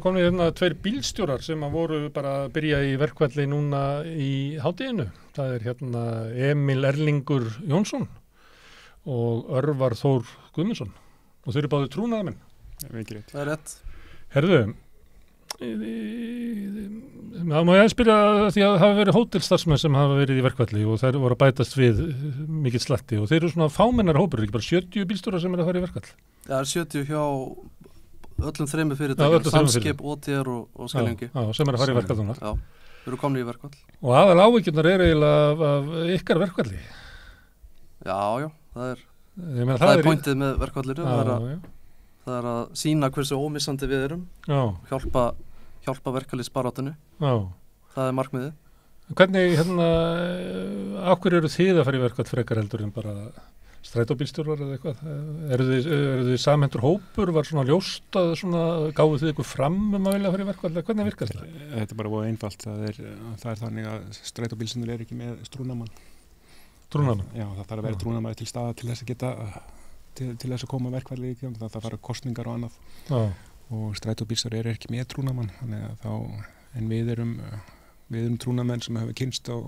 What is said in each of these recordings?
komnir hérna 2 bílstjórar sem að voru bara að byrja í verkfalli núna í hádeginu. Það hérna Emil Erlingur Jónsson og Örvar Þór Guðmundsson. Og þeir eru báðir trúnaðarmenn. Það er rétt. Herðu, þá má ég spyrja því að hafa verið hótelstarfsmenn sem hafa verið í verkfalli og þær voru að bætast við mikill slatti og þeir eru svona fámennar hópur, ekki bara 70 bílstjórar sem eru að fara í verkfall. Það er 70 hjá öllum 3 fyrirtækjum, Samskip, OTR og Skeljungi. Já, sem eru að fara í verkfall núna. Já, við erum komnir í verkfall. Og aðal áhyggjurnar eru eiginlega af ykkar verkfalli. Já, það er pointið með verkfallinu. Það er að sýna hversu ómissandi við erum. Já. Hjálpa verkalýðsbaráttinu. Já. Það er markmiðið. Hvernig, af hverju eru þið að fara í verkfall frekar heldur en bara strætóbílstjórar eða eitthvað? Eru þið samhentur hópur? Var svona ljóst að gáfu þið ykkur fram að vilja fara í verkfall? Hvernig virkast það? Þetta er bara voða einfalt. Það er þannig að strætóbílstjórar ekki með trúnaðarmann. Trúnaðarmann? Já, það þarf að vera trúnaðarmaður til staðar til þess að geta til þess að koma verkfalli í gang. Það þarf að fara kosningar og annað. Já. Og strætóbílstjórar ekki með trúnaðarmann. En við erum trúnaðarmenn sem höfum kynst og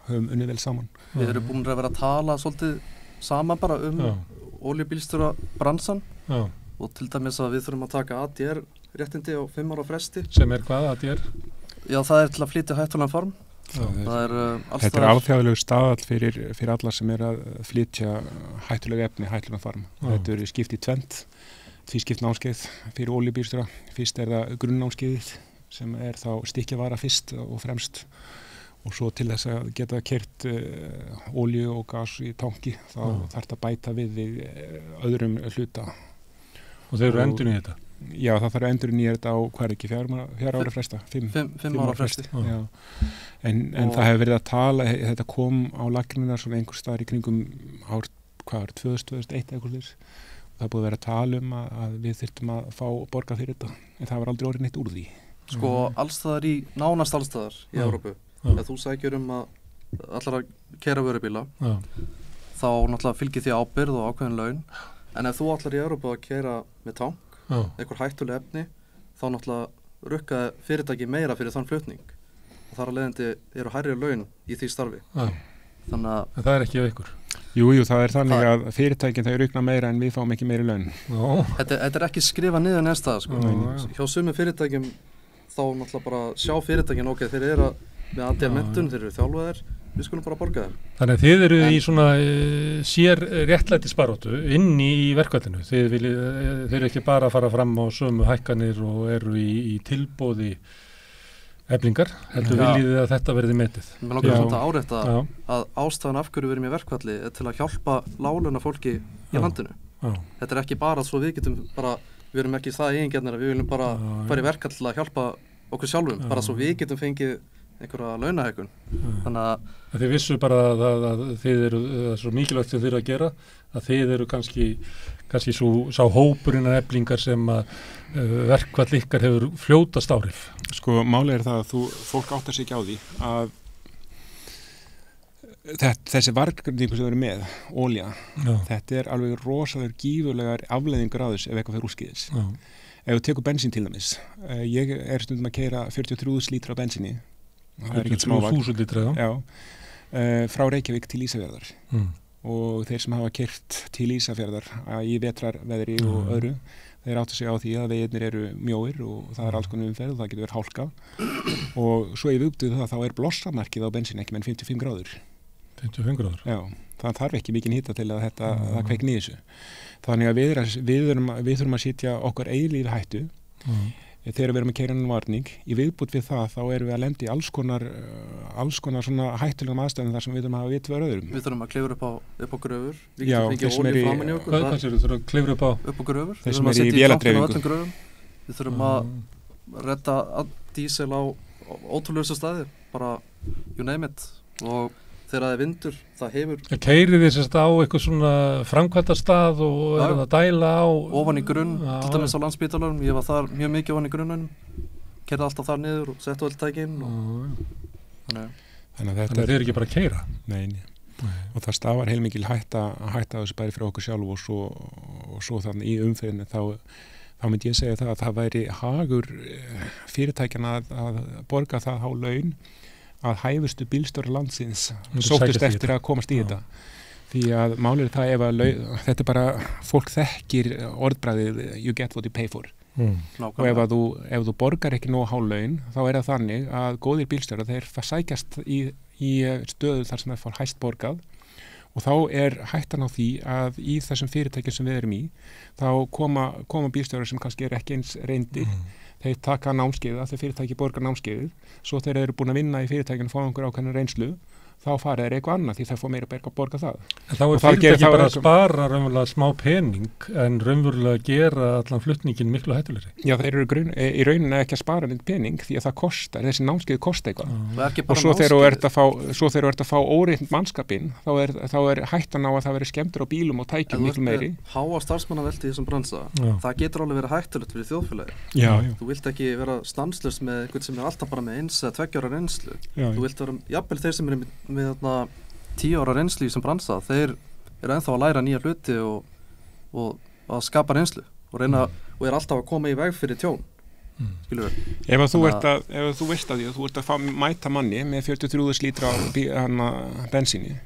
höfum unnið vel saman. Við erum búin að vera að tala svolítið saman bara olíubílstjóra bransan og til dæmis að við þurfum að taka ADR réttindi á 5 ára fresti. Sem er hvað ADR? Já, það er til að flytja hættulegan farm. Þetta er alþjóðlegur staðall fyrir alla sem er að flytja hættuleg efni, hættulegan farm. Þetta eru skipt í tvennt, tvískipt námskeið fyrir olíubílstjóra. Fyrst er það grunnnámskeiðið sem er þá stykkjavara fyrst og fremst og svo til þess að geta keyrt olíu og gas í tanki þá þarf þetta að bæta við öðrum hluta. Og þeir eru endurinn í þetta? Já, það þarf endurinn í þetta á hvað ekki, 4 ára fresta? 5 ára fresti. Já. En það hefur verið að tala, þetta kom á laggirnar svona einhvers staðar í kringum ár 2001 eitthvað þess. Það er búið að vera að tala að við þyrftum að fá borga fyrir þetta, en það var aldrei orðið neitt úr því. Sko, allstaðar nánast allstaðar í Evrópu, ef þú sækjur allar að keyra vörubíla, þá náttúrulega fylgir því ábyrgð og ákveðin laun, en ef þú allar í Evrópu að keyra með tank, einhver hættuleg efni, þá náttúrulega rukka fyrirtæki meira fyrir þann flutning. Og þar að leiðandi eru hærri laun í því starfi. En það er ekki af ykkur? Jú, það er þannig að fyrirtækin þau rukna meira en við fáum ekki meiri laun. Þetta er ekki skrifað niður neðstað, sko. Hjá sumum fyrirtækjum þá náttúrulega bara sjá fyrirtækin, ok, þeir eru með ADR-menntun, þeir eru þjálfaðir, við skulum bara borga þeim. Þannig að þið eru í svona sér réttlætisbaráttu inni í verkfallinu. Þeir eru ekki bara að fara fram á sömu hækkanir og eru í tilboði Eflingar, heldur viljið þið að þetta verði metið? Mér langar samt að árétta að ástæðan af hverju við erum í verkfalli er til að hjálpa láglauna fólki í landinu. Þetta er ekki bara svo við getum bara, við erum ekki það eigingjarnir að við viljum bara fara í verkfall til að hjálpa okkur sjálfum, bara svo við getum fengið einhverja launahækkun. Þannig að þið vissu bara að þið eru, það er svo mikilvægt sem þið eru að gera, að þið eru kannski sá hópurinn af Eflingar sem að verkfall ykkar hefur fljótast áhrif. Sko, málið er það að fólk áttar sig ekki á því að þessi vargningu sem við erum með, olía, þetta er alveg rosalega gífurlegar afleiðingar á þess ef eitthvað fer úrskeiðis. Ef við tekum bensín til dæmis, ég er stundum að keyra 43.000 lítra af bensíni, það er ekkert smávagn. 43.000 lítra, já. Frá Reykjavík til Ísafjarðar. Og þeir sem hafa keyrt til Ísafjarðar í vetrarveðri og öðru, þeir áttu sig á því að veginir eru mjóir og það er alls konar umferð, það getur verið hálka og svo ef við uppdöðum það þá er blossamarkið á bensín ekki menn 55 gráður. 55 gráður? Já, það þarf ekki mikinn hita til að það kveikni í þessu. Þannig að við þurfum að sitja okkar eiginlífi hættu þegar við erum að keyra varning. Í viðbútt við það þá erum við að lenda í alls konar svona hættulegum aðstæðum þar sem við þurfum að hafa vit fyrir öðrum. Við þurfum að klifra upp á gröfur. Já, þeir sem eru Hvað þurfum að klifra upp á? Upp á gröfur. Þeir sem eru í véladreifingu. Við þurfum að redda dísel á ótrúlegustu staði, bara you name it. Og þegar það er vindur, það hefur... Keyrið þið sérst á eitthvað svona framkvæmdastað og er það að dæla á... Ofan í grunn, til dæmis á Landspítalanum, ég var þar mjög mikið ofan í grunnunum, keyrði alltaf þar niður og setti öll tækin og... Þannig að þið er ekki bara að keyra? Nei. Og það stafar heilmikil hætta þessu bæri fyrir okkur sjálf og svo þannig í umferðinu þá myndi ég segja það að það væri hagur fyrirtækjana að borga það há laun að hæfustu bílstjórar landsins sóttust eftir að komast í þetta. Því að málið það ef að þetta bara, fólk þekkir orðbragðið you get what you pay for. Og ef þú borgar ekki nóg há laun, þá það þannig að góðir bílstjórar, þeir sækjast í stöðu þar sem það fá hæst borgað og þá hættan á því að í þessum fyrirtækjum sem við erum í, þá koma bílstjórar sem kannski ekki eins reyndir, þeir taka námskeiðið, þeir fyrirtæki borgar námskeiðið, svo þeir eru búin að vinna í fyrirtækinu, fá einhver ákveðna reynslu, þá fara þeir eitthvað annað því það fór meira að borga það. En þá fyrirtæki bara að spara raunverulega smá pening en raunverulega gera allan flutningin miklu hættulegri. Já, þeir eru í rauninni ekki að spara neitt pening því að það kostar, þessi námskeið kosta eitthvað. Og svo þegar þú ert að fá óreint mannskapinn, þá hættan á að það veri skemmtur á bílum og tækjum miklu meiri. Háa starfsmannaveldi í þessum bransa, það getur alveg verið hættulegt fyrir þjóðfélagi. Já. Þú vilt ekki vera stanslaust með einhvern sem alltaf bara með 1 eða 2 ára reynslu. Þú vilt vera, jafnvel þeir sem með 10 ára reynslu í sem bransa, þeir eru ennþá að læra nýja hluti og að skapa reynslu og alltaf að koma í veg fyrir tjón. Skilur við? Ef þú veist að þú ert að mæta manni með 43.000 lítra bensíni,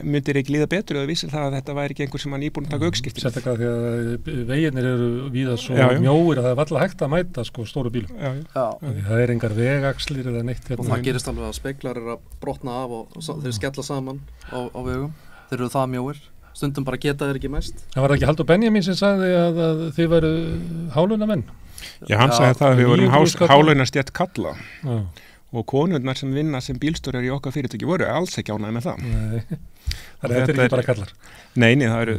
myndir ekki líða betur eða vissir það að þetta væri ekki einhver sem var nýbúinn að taka aukskipti. Sérstaklega því að veginir eru víða svo mjóir að það varla hægt að mæta stóru bílum. Það engar vegaxlir eða neitt. Og það gerist alveg að speglar að brotna af og þeir skella saman á vegum. Þeir eru það mjóir. Stundum bara geta þeir ekki mæst. Það var ekki Halldór Benjamín sem sagði að þið væru hálaunamenn. Já, hann sagði það að við vorum hálaunastétt kalla. Og konurnar sem vinna sem bílstjórar í okkar fyrirtæki voru alls ekki ánægðir með það. Nei, þetta er ekki bara kallar. Nei,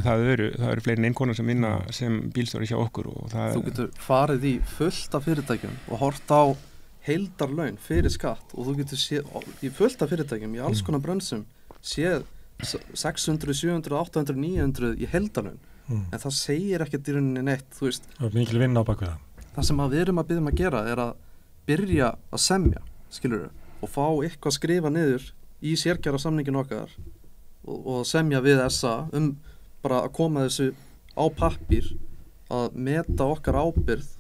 það eru fleiri en einn konar sem vinna sem bílstjórar hjá okkur. Þú getur farið í fullt af fyrirtækjum og hort á heildarlaun fyrir skatt og þú getur séð í fullt af fyrirtækjum í alls konar brönsum séð 600, 700, 800, 900 í heildarlaun. En það segir ekkert í rauninni neitt, þú veist. Það er mikil vinna á bak við það. Það sem við erum að biðja að gera er að byrja að semja. Skilurðu, og fá eitthvað að skrifa niður í sérkjarasamningin okkar og semja við SA bara að koma þessu á pappír að meta okkar ábyrgð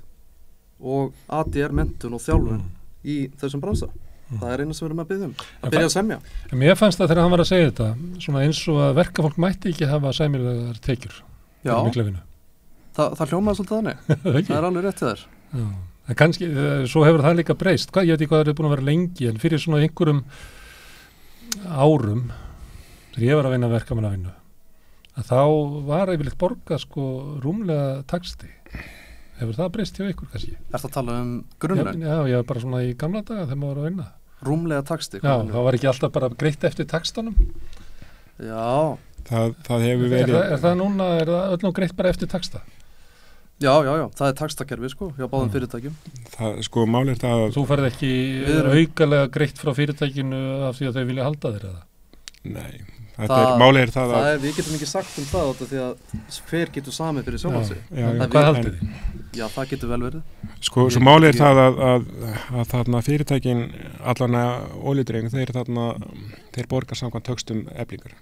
og ADR menntun og þjálfun í þessum bransa. Það er eina sem við erum að biðja að byrja að semja. En mér fannst það þegar hann var að segja þetta, svona eins og að verkafólk mætti ekki hafa sæmilegar tekjur. Já, það hljómaði svolítið þannig. Það er alveg rétt til þér. Já. En kannski, svo hefur það líka breyst. Ég veit ekki hvað það er búin að vera lengi, en fyrir svona einhverjum árum, þegar ég var að vinna verkamannavinnu, að þá var yfirleitt borgað rúmlega taxti. Hefur það breyst hjá ykkur kannski? Ertu að tala grunnlaun? Já, ég var bara svona í gamla daga þegar maður var að vinna. Rúmlega taxti? Já, það var ekki alltaf bara greitt eftir taxtanum. Já. Það hefur verið... Er það núna, er það öllum greitt bara eftir taxta? Já, það er taxtakerfi hjá báðum fyrirtækjum. Mál er það að... Þú færð ekki aukalega greitt frá fyrirtækinu af því að þau vilja halda þér eða? Nei, mál er það að... Við getum ekki sagt það því að hver getur samið fyrir sjálfan sig. Hvað haldið þið? Já, það getur vel verið. Svo mál er það að þarna fyrirtækin allan að olíudreifing, þeir borga samkvæmt töxtum Eflingar.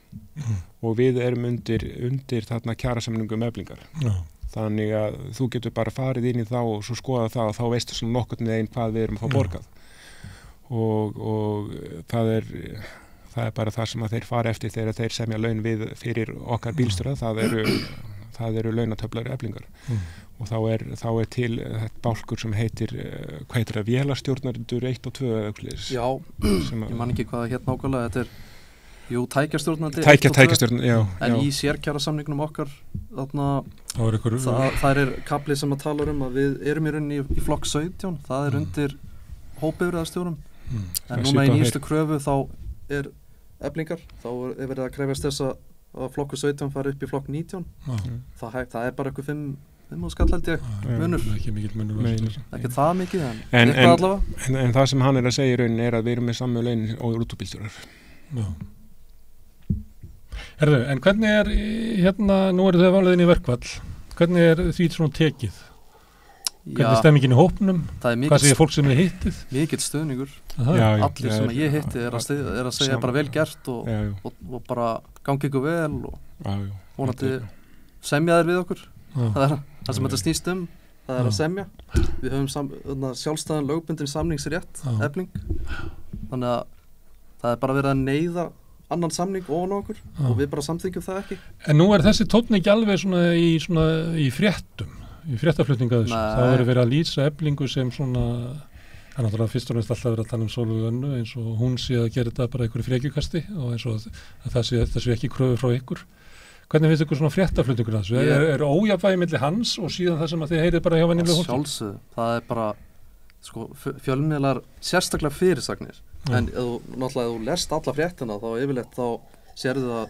Og við erum undir þarna kjarasamningum Eflingar. Þannig að þú getur bara farið inn í þá og svo skoða það og þá veistu svona nokkurn veginn hvað við erum að fá borgað. Og það er bara það sem að þeir fara eftir þegar þeir semja laun við fyrir okkar bílstjóra, það eru launatöflar Eflingar. Og þá er til þetta bálkur sem heitir, hvað heitir það, vélastjórnendur 1 og 2 eða eitthvað. Já, ég man ekki hvað það hét nákvæmlega, þetta er tækjastjórnandi já. En í sérkjarasamningnum okkar það er kafli sem að tala að við erum í rauninni í flokk 17, það er undir hópbifreiðarstjórum. En núna í nýjustu kröfu þá er Eflingar, þá er verið að krefjast þess að flokku 17 fari upp í flokk 19. Það er bara eitthvað 5 skall held ég munur. Ekki mikill munur. Ekki það mikið en eitthvað allavega. En það sem hann er að segja í rauninni er að við erum með samme laun og rútubílstjórar. Já. Herðu, en hvernig nú eru þau valið inn í verkfall, hvernig er því svona tekið? Hvernig er stemmingin í hópnum? Hvað segir fólk sem er hittið? Mikill stuðningur. Allir sem ég hitti er að segja bara vel gert og bara gangi ykkur vel og vonandi semja þeir við okkur. Það sem þetta snýst það að semja. Við höfum sjálfstæðan lögbundin samningsrétt, Efling. Þannig að það bara verið að neyða annan samning ofan á okkur og við bara samþykjum það ekki. En nú þessi tónn ekki alveg í fréttum, í fréttaflutninga þessu. Það verið að lýsa Eflingu sem svona, það náttúrulega fyrst og næst alltaf verið að tala Sólveigu Önnu eins og hún sé að gera þetta bara einhverju frekjukasti og eins og það sé ekki kröfu frá ykkur. Hvernig finnst ykkur svona fréttaflutningur þessu? Ójafnvægi milli hans og síðan það sem að þið heyrið bara hjá venjulega fólki? Sjálfsögðu, það bara, fjölmiðlar sérstaklega fyrirsagnir. En náttúrulega ef þú lest alla fréttina þá yfirleitt þá sérðu það,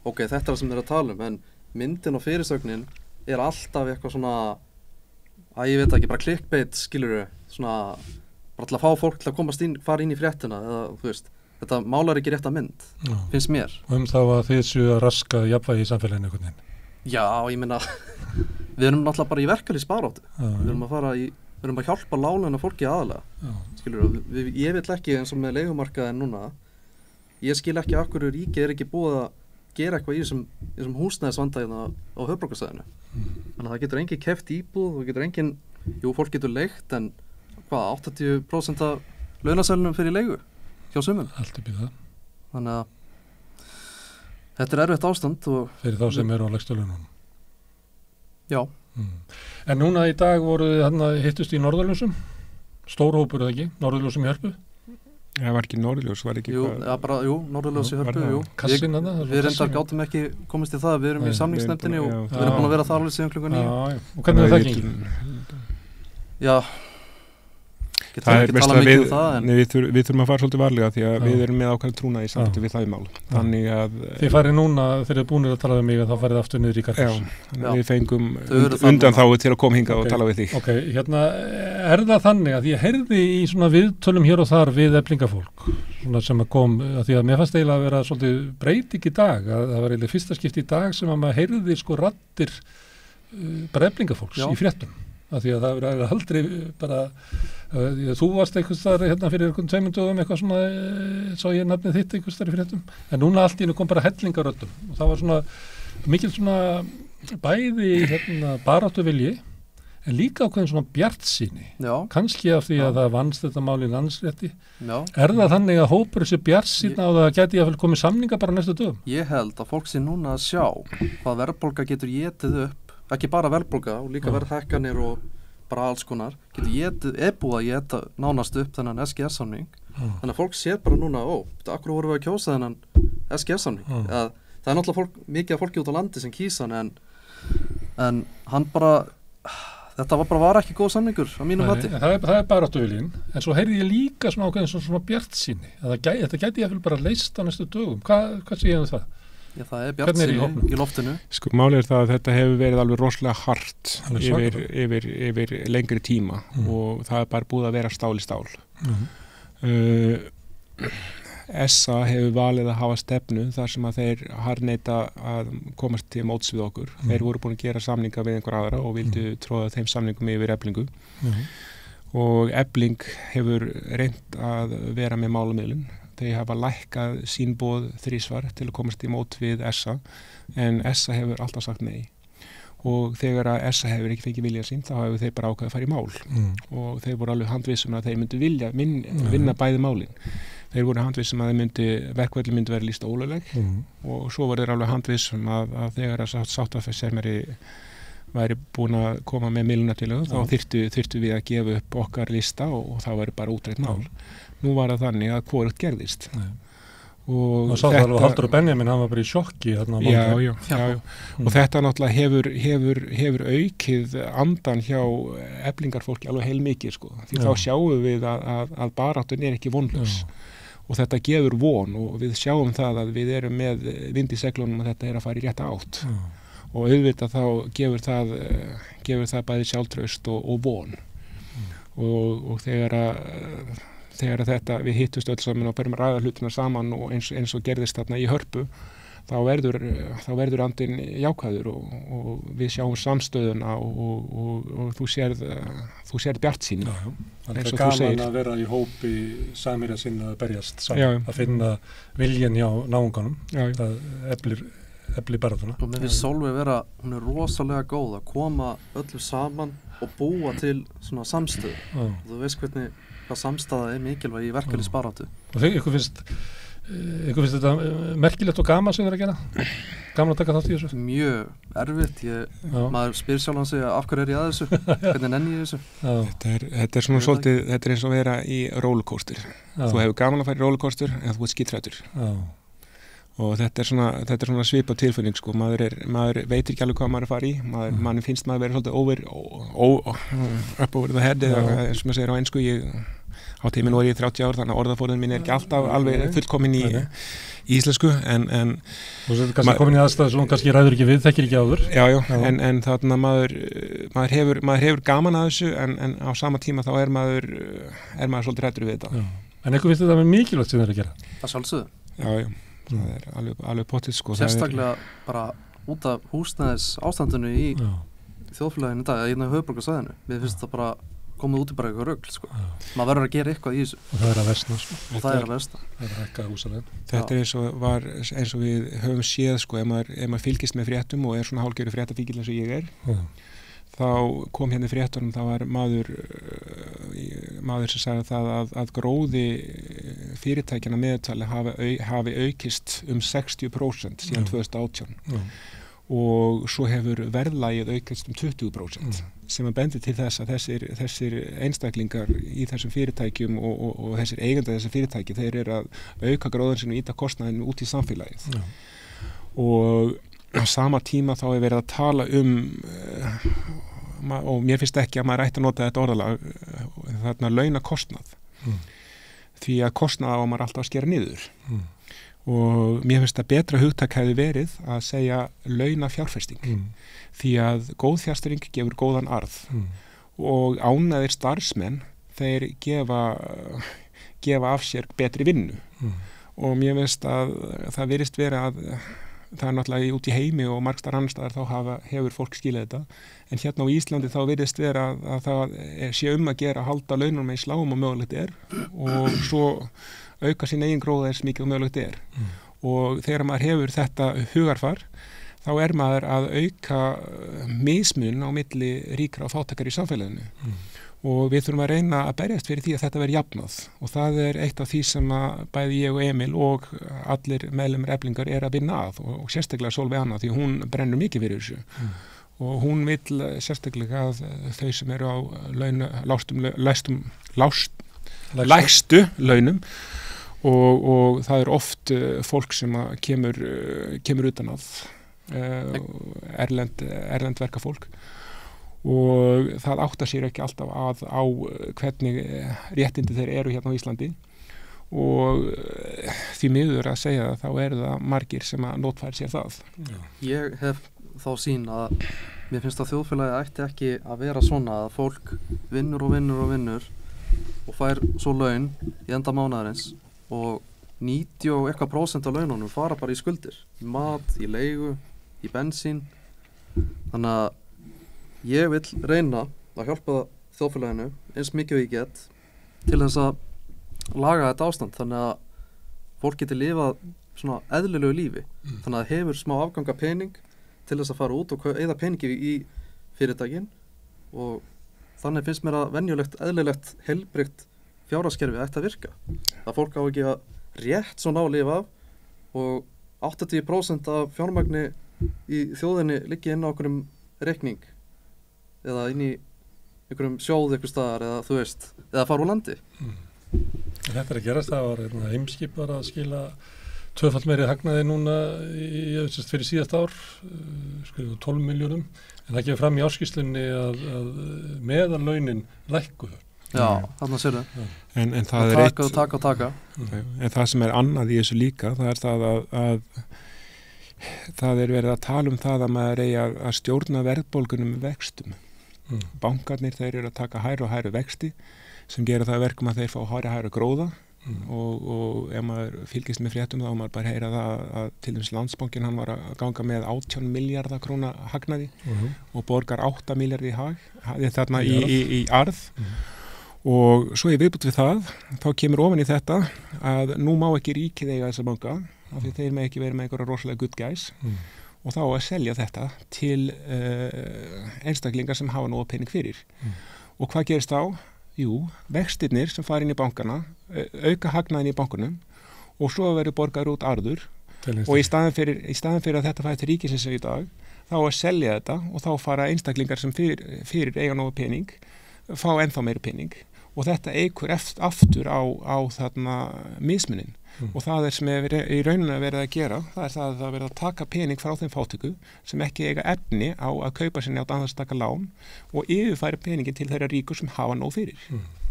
ok, þetta það sem þeir að tala en myndin og fyrirsögnin alltaf eitthvað svona, ég veit ekki, bara clickbait, skilurðu, svona, bara til að fá fólk til að fara inn í fréttina, eða, þú veist, þetta málar ekki rétta mynd, finnst mér. Og þá að þið séu að raska jafnvægi í samfélaginu einhvern veginn? Já, ég meina, við erum náttúrulega bara í verkalýðsbaráttu. Við erum að hjálpa láglauna fólki aðalega. Skilurðu, ég vil ekki eins og með leigumarkaðinn núna, ég skil ekki af hverju ríkið ekki búið að gera eitthvað í þessum húsnæðisvanda á höfuðborgarsvæðinu. Þannig að það getur engin keypt íbúð, það getur engin, fólk getur leigt en 80% af launaseðlunum fyrir leigu hjá sumum. Allt upp í það. Þannig að þetta erfitt ástand. Fyrir þá sem eru á lægstu laununum. Já. En núna í dag hittust í Norðurljósum, stór hópur eða ekki, Norðurljósum í Hörpu. Það var ekki Norðurljós, var ekki Norðurljós í Hörpu, Kassin Við reyndar gátum ekki komist í það, við erum í samningsnefndinni og við erum búin að vera þar alveg síðan klukkan 9. Og hvernig það gengið? Já, það veist að við þurfum að fara svolítið varlega því að við erum með ákveðin trúna í sambandi við það mál. Þannig að þið farið núna, þeir eru búinir að tala við mig að þá farið aftur niður í Karlsson. Já, við fengum undanþágu til að koma hingað og tala við þig. Ok, það þannig að ég heyrði í svona viðtölum hér og þar við eflingafólk, svona sem að kom, að því að mér fannst eiginlega að vera svolítið breyting í dag, að það var eiginlega fyrsta skipti í dag sem að maður heyrði raddir bara eflingafólks í fréttum. Af því að það verið aldrei bara, þú varst einhvers þar fyrir einhvern 2 dögum eitthvað svona, sá ég nafnið þitt einhvers þar í fréttum, en núna allt í einu kom bara hellingaröddum og það var svona mikil svona bæði baráttu vilji, en líka ákveðin svona bjartsýni, kannski af því að það vannst þetta mál í landsrétti. Það þannig að hópur þessi bjartsýna og það geti að komið samninga bara næstu dögum? Ég held að fólk sé núna að sjá hvað verðbólga getur étið upp, ekki bara verðbólga og líka verðhækkanir og bara alls konar, getur búið að éta nánast upp þennan SGS-samning. Þannig að fólk sér bara núna, akkur vorum við að kjósa þennan SGS-samning. Það náttúrulega mikið af fólki út á landi sem kýsa hann, en hann bara, þetta var ekki góð samningur á mínum mati. Það baráttuviljinn, en svo heyrði ég líka svona ákveðin svona bjartsýni, að þetta gæti ég bara leist á næstu dögum. Hvað sé ég það? Já, það bjartsýni í loftinu. Sko, málið það að þetta hefur verið alveg rosalega hart yfir lengri tíma og það bara búið að vera stál í stál. SA hefur valið að hafa stefnu þar sem að þeir harneita að komast til móts við okkur. Þeir voru búin að gera samninga við einhver aðra og vildu tróða þeim samningum yfir Eflingu. Og Efling hefur reynt að vera með málamiðlun. Þeir hafa lækkað sín boð 3 svar til að komast í mót við SA, en SA hefur alltaf sagt nei. Og þegar að SA hefur ekki fengið vilja sín, þá hefur þeir bara ákveðið að fara í mál. Og þeir voru alveg handvissum að þeir myndu vilja vinna bæði málin. Þeir voru handvissum að verkvelli myndu vera lýst ólögleg og svo voru þeir alveg handvissum að þegar að sáttafessarmeri væri búin að koma með miðlunartillögu, þá þyrftu við að gefa upp okkar lista og það væri bara útreitt mál. Nú var það þannig að hvorugt gerðist. Og sá það alveg Halldór Benjamin, hann var bara í sjokki. Já. Og þetta náttúrulega hefur aukið andan hjá eflingarfólki alveg heilmikið, sko. Því þá sjáum við að baráttun ekki vonlaus. Og þetta gefur von og við sjáum það að við erum með vind í seglunum og þetta að fara í rétta átt. Og auðvitað þá gefur það bæði sjálfstraust og von. Og þegar þetta við hittust öll saman og berum að ræða hlutina saman og eins og gerðist þarna í Hörpu, þá verður andinn jákvæður og við sjáum samstöðuna og þú sérð bjartsýni. Það er gaman að vera í hópi samherja sinna að berjast saman, að finna viljan hjá náunganum. Það eflir efli baráttuna. Og mér finnst Sólveig vera, hún rosalega góð að koma öllu saman og búa til svona samstöð. Þú veist hvað samstaða mikilvæg í verkalýðsbaráttu. Og ykkur finnst þetta merkilegt og gaman sem þið að gera? Gaman að taka þátt í þessu? Mjög erfitt, maður spyr sjálfan sig af hverju ég að þessu, hvernig nenni ég þessu? Þetta svona svolítið, þetta eins og vera í rollercoaster. Þú hefur gaman að fara í rollercoaster en þú ert skítrættur. Og þetta er svona svipað tilfinning sko, maður veitir ekki alveg hvað maður er að fara í, mann finnst maður vera svolítið up over the head, eða sem maður segir á ensku, á tíminn var ég 30 ár, þannig að orðaforðin mín ekki alltaf alveg fullkomin í íslensku, en þú setur kannski komin í aðstæðu sem kannski ræður ekki við, þekkir ekki áður. Já, en þarna maður hefur gaman að þessu, en á sama tíma þá er maður svolítið hræddur við þetta. En eitthvað finnst þetta með mikilvægt sem þið að gera? Það sjálfsögðu. Já. Það er alveg pottið sko. Sérstaklega bara út af húsnæðis ástandinu í þjóðfélaginu í dag, í höfuðborgarsvæðinu. Mér finnst það bara komið út í bara eitthvað rugl sko. Maður verður að gera eitthvað í þessu. Og það er að versna sko. Og það er að versna. Það er að hækka húsalegin. Þetta er eins og við höfum séð sko, ef maður fylgist með fréttum og er svona hálfgerður fréttafíkil eins og ég er, þá kom hérna í fréttunum, það var maður sem sagði það að gróði fyrirtækjana meðtali hafi aukist 60% síðan 2018 og svo hefur verðlagið aukist 20% sem að bendi til þess að þessir einstaklingar í þessum fyrirtækjum og þessir eigandi þessar fyrirtæki, þeir eru að auka gróðan sinn og íta kostnaðinu út í samfélagið. Og á sama tíma þá er verið að tala og mér finnst ekki að maður ætti að nota þetta orðalag, þarna launakostnað, því að kostnað á maður alltaf að skera niður. Og mér finnst að betra hugtak hefði verið að segja launafjárfesting, því að góð fjárfesting gefur góðan arð og ánægðir starfsmenn, þeir gefa af sér betri vinnu og mér finnst að það virðist vera að það er náttúrulega út í heimi og margstar annar staðar þá hefur fólk skilið þetta, en hérna á Íslandi þá virðist vera að það sé að gera að halda launum eins lágum og mögulegt er og svo auka sín eigin gróða eins mikið og mögulegt er. Og þegar maður hefur þetta hugarfar þá er maður að auka mismun á milli ríkra og fátækara í samfélaginu. Og við þurfum að reyna að berjast fyrir því að þetta verði jafnað og það er eitt af því sem að bæði ég og Emil og allir meðlimir Eflingar er að vinna að og sérstaklega Sólveig Anna því hún brennur mikið fyrir þessu og hún vill sérstaklega að þau sem eru á lægstu launum og það er oft fólk sem að kemur utan að erlend verkafólk og það áttar sér ekki alltaf á hvernig réttindi þeir eru hérna á Íslandi og því miður að segja það þá eru það margir sem að notfæra sér það. Ég hef þá sýn að mér finnst að þjóðfélagi ætti ekki að vera svona að fólk vinnur og fær svo laun í enda mánaðarins og 90% af laununum fara bara í skuldir, í mat, í leigu, í bensín. Þannig að ég vil reyna að hjálpa þjóðfélaginu eins mikið og ég get til þess að laga þetta ástand þannig að fólk geti lifað svona eðlilegu lífi þannig að hefur smá afganga pening til þess að fara út og eyða peningi í fyrirtækin og þannig finnst mér að venjulegt, eðlilegt, heilbrigt fjárhagskerfi ætti að virka. Það fólk á ekki að rétt svona á að lifa af og 80% af fjármagni í þjóðinni liggi inn á einhverjum reikning eða inn í einhverjum sjóð einhver staðar eða þú veist, eða fara úr landi. Þetta er að gerast, það var Heimskip var að skila tvöfalt meiri hagnaði núna fyrir síðast ár, 12 miljónum, en það gefur fram í áskýrslunni að meðallaunin lækkuðu. Já, þarna sér það. En það er eitt... Taka. En það sem er annað í þessu líka, það er það að það er verið að tala um það að maður eigi að stjórna verðbólgunum með vextum. Bankarnir þeir eru að taka hærri og hærri vexti sem gera það verkum að þeir fá hærri gróða og ef maður fylgist með fréttum þá maður bara heyra það að til dæmis Landsbankinn hann var að ganga með 18 miljardar króna hagnaði og borgar 8 miljardi þarna í arð og svo í viðbútt við það þá kemur ofan í þetta að nú má ekki ríkið eiga þessa banka af því þeir með ekki verið með einhverja rosalega good guys og þá að selja þetta til einstaklingar sem hafa nóg pening fyrir. Og hvað gerist þá? Jú, vextirnir sem fara inn í bankana auka hagnaðin í bankunum og svo verður borgaður út arður og í staðin fyrir að þetta fæði til ríkisins í dag, þá að selja þetta og þá fara einstaklingar sem fyrir eiga nóg pening fá ennþá meiri pening og þetta eykur aftur á þarna mismunin og það sem í rauninni verið að gera, það það að það verið að taka pening frá þeim fátöku sem ekki eiga efni á að kaupa sinni á annars taka lán og yfirfæra peningin til þeirra ríku sem hafa nóg fyrir.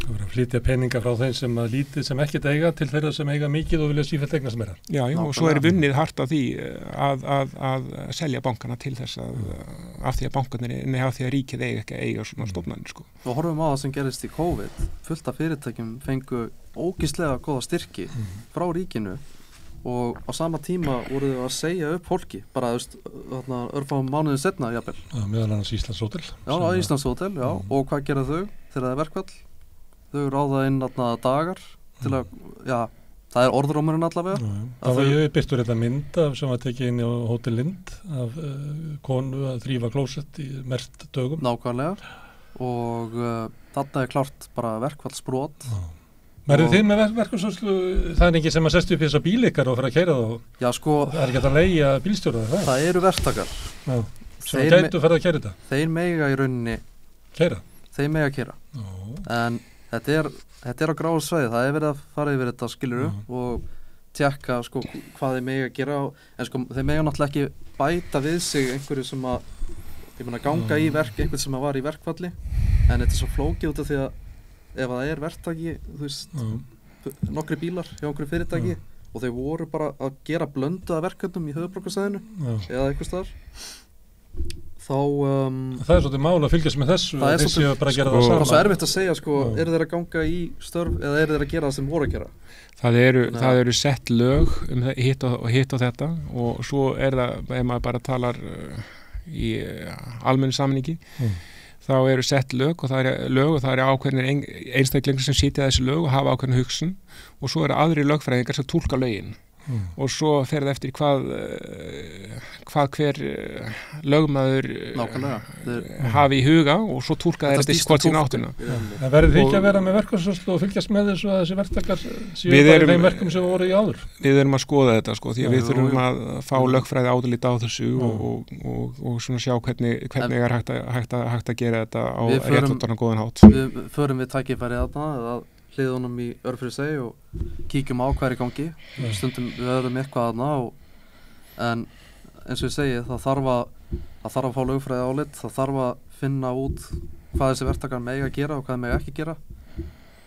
Það verið að flytja peninga frá þeim sem að lítið sem ekkert eiga til þeirra sem eiga mikið og vilja sífellt eigna sem er. Já, og svo vunnið hart af því að selja bankana til þess af því að bankarnir, af því að ríkið eiga svona stofnanir sko. Og horfum á það sem gerist í COVID, fullt af fyrirtækjum fengu ógeðslega góða styrki frá ríkinu og á sama tíma voru þau að segja upp fólki bara örfáum mánuðin setna jafnvel. Meðal annars Íslands Hótel. Já, Íslands Hótel, já. Og hvað gera þau þegar það er verkfall? Þau ráða inn dagar til að, það er orðrómurinn allavega. Það var ég birtur þetta mynd sem var tekið inn á Hótel Lind af konu að þrífa klósett í merkt dögum. Nákvæmlega. Og þarna er klárt bara verkfallsbrot. Verður þið með verkfallsvörslu, það er ekki sem að sestu upp í þessa bíl ykkar og fyrir að keyra þá? Já, sko. Það er ekki að leigja bílstjóra það? Það eru verktakar. Já, sem gætu ferð að keyra þetta? Þeir mega í rauninni. Keyra? Þeir mega keyra. En þetta er á gráu svæði, það er verið að fara yfir þetta skiluru og tjekka sko hvað þeir mega gera en sko þeir mega náttúrulega ekki bæta við sig einhverju sem að ganga í verk, einhvern sem að var í verkfalli en þetta er svo flókið út af því að ef það er verktaki, þú veist nokkri bílar hjá einhverju fyrirtæki og þau voru bara að gera blöndu af verkefnum í höfuðborgarsvæðinu eða einhvers staðar þá það er svolítið mál að fylgjast með þessu og þessi að bara gera það saman. Það er svo erfitt að segja sko, eru þeir að ganga í störf eða eru þeir að gera það sem voru að gera? Það eru sett lög hitt og þetta og svo er það, ef maður bara talar í almennu samningi þá eru sett lög og það eru ákveðnir einstaklingar sem sitja þessi lög og hafa ákveðna hugsun og svo eru aðri lögfræðingar sem túlka lögin og svo fer það eftir hvað hver lögmaður hafi í huga og svo túlka þeir eftir hvort sína áttuna. Það verður því ekki að vera með verkfallsvörslu og fylgjast með þessu að þessi verktakar séu bara í þeim verkum sem voru í áður? Við erum að skoða þetta sko því að við þurfum að fá lögfræði álit á þessu og svona sjá hvernig er hægt að gera þetta á réttlátan og góðan hátt. Við förum við tækifærið þarna að hliðunum í Örfirisey og kíkjum á hvað er í gangi stundum við höfum eitthvað þarna en eins og ég segi það þarf að fá lögfræði álit það þarf að finna út hvað þessi verktakar mega að gera og hvað mega ekki gera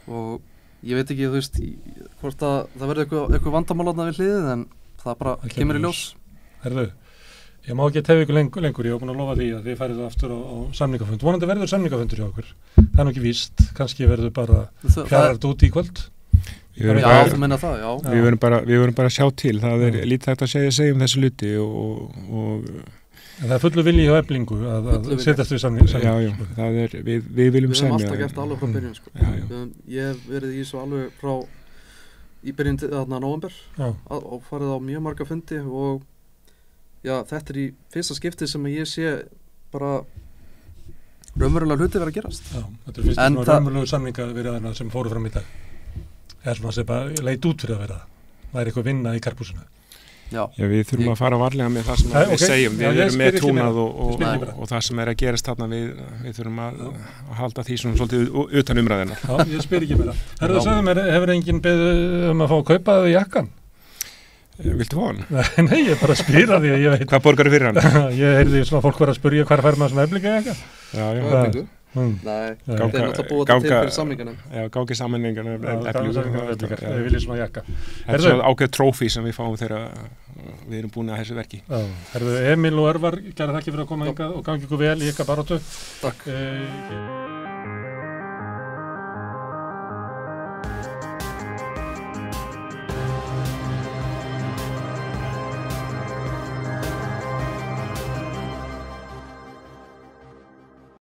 og ég veit ekki þú veist hvort að það verður eitthvað vandamálna við hliðið en það bara kemur í ljós. Herðu, ég má ekki tefja ykkur lengur, ég var búin að lofa því að þið færið aftur á samningafund. Vonandi verður samningafundur hjá okkur. Það er nú ekki víst, kannski verður bara fjarrært út í kvöld. Þú meina það, já. Við verðum bara að sjá til, það er lítið hægt að segja þessu hluti og það er fullu vilji hjá Eflingu að setjast við samning. Já, það er, við viljum semja. Við höfum alltaf gert alveg frá byrjun, sko. Ég hef verið í svo alveg frá í byrjun nóvember og farið á mjög marga fundi og já, þetta er í fyrsta skipti sem ég sé bara raunverulega hluti verið að gerast. Já, þetta er fyrsta raunverulega samninga verið sem fóru fram í dag. Er svona sem bara leit út fyrir að vera. Það er eitthvað vinna í karpúsinu. Já, við þurfum að fara varlega með það sem við segjum. Við erum með trúnað og það sem er að gerast þarna við þurfum að halda því svona svolítið utan umræðina. Já, ég spyr ekki meira. Herðu, sagðu mér, hefur enginn beðið að fá að kaupa þau jakkan? Viltu fá hann? Nei, ég bara spyr að því að ég veit. Hvað borgar þið fyrir hann? Ég heyrði svona fólk vera að spyrja hvar fær maður svona Eflingu jakka. Já. Nei, þeir náttúrulega búið þetta til fyrir samningarnum. Já, gági samningarnum Eflingu. Ég vil svona jakka. Þetta er svona ákveð trófí sem við fáum þegar við erum búin að þessu verki. Herðu, Emil og Örvar, kærar þakkir fyrir að koma hingað og gangi ykkur vel í ykkar baráttu. Takk.